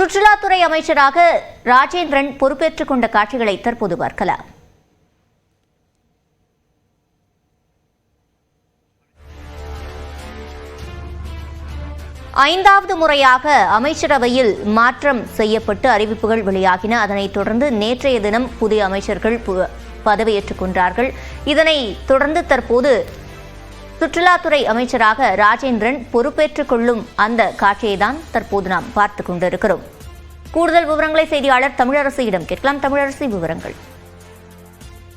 சுற்றுலாத்துறை அமைச்சராக ராஜேந்திரன் பொறுப்பேற்றுக் கொண்ட காட்சிகளை தற்போது பார்க்கலாம். ஐந்தாவது முறையாக அமைச்சரவையில் மாற்றம் செய்யப்பட்டு அறிவிப்புகள் வெளியாகின. அதனைத் தொடர்ந்து நேற்றைய தினம் புதிய அமைச்சர்கள் பதவியேற்றுக் கொண்டார்கள். இதனைத் தொடர்ந்து தற்போது சுற்றுலாத்துறை அமைச்சராக ராஜேந்திரன் பொறுப்பேற்றுக் கொள்ளும் அந்த காட்சியை தான் தற்போது நாம் பார்த்துக் கொண்டிருக்கிறோம். கூடுதல் விவரங்களை செய்தியாளர் தமிழரசியிடம் கேட்கலாம். தமிழரசி, விவரங்கள்.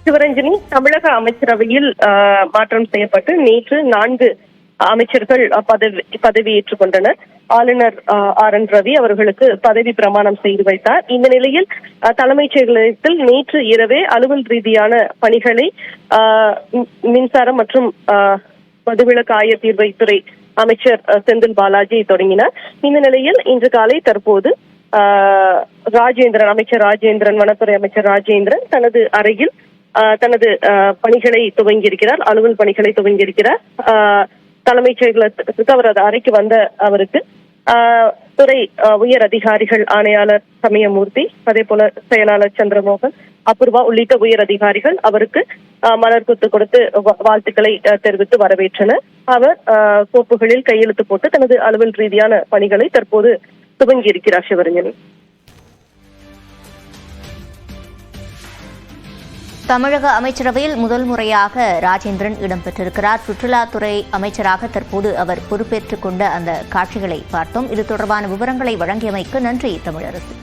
சிவரஞ்சனி, தமிழக அமைச்சரவையில் மாற்றம் செய்யப்பட்டு நேற்று 4 அமைச்சர்கள் பதவியேற்றுக் கொண்டனர். ஆளுநர் RN ரவி அவர்களுக்கு பதவி பிரமாணம் செய்து வைத்தார். இந்த நிலையில் தலைமைச் செயலகத்தில் நேற்று இரவே அலுவல் ரீதியான பணிகளை மின்சாரம் மற்றும் மதுவிலக்கு ஆயத்தீர்வைத்துறை அமைச்சர் செந்தில் பாலாஜி தொடங்கினார். இந்த நிலையில் இன்று காலை தற்போது அமைச்சர் ராஜேந்திரன், வனத்துறை அமைச்சர் ராஜேந்திரன் தனது அறையில் தனது பணிகளை துவங்கியிருக்கிறார். அலுவல் பணிகளை துவங்கியிருக்கிறார். தலைமைச் செயலகத்துக்கு அவரது அறைக்கு வந்த அவருக்கு துறை உயர் அதிகாரிகள், ஆணையாளர் சமயமூர்த்தி, அதே போல செயலாளர் சந்திரமோகன், அபூர்வா உள்ளிட்ட உயர் அதிகாரிகள் அவருக்கு மலர் கொத்து கொடுத்து வாழ்த்துக்களை தெரிவித்து வரவேற்றனர். அவர் கோப்புகளில் கையெழுத்து போட்டு தனது அலுவல் ரீதியான பணிகளை தற்போது துவங்கியிருக்கிறார். சிவரஞ்சனி, தமிழக அமைச்சரவையில் முதல் முறையாக ராஜேந்திரன் இடம்பெற்றிருக்கிறார். சுற்றுலாத்துறை அமைச்சராக தற்போது அவர் பொறுப்பேற்றுக் கொண்ட அந்த காட்சிகளை பார்த்தோம். இது தொடர்பான விவரங்களை வழங்கியமைக்கு நன்றி தமிழரசு.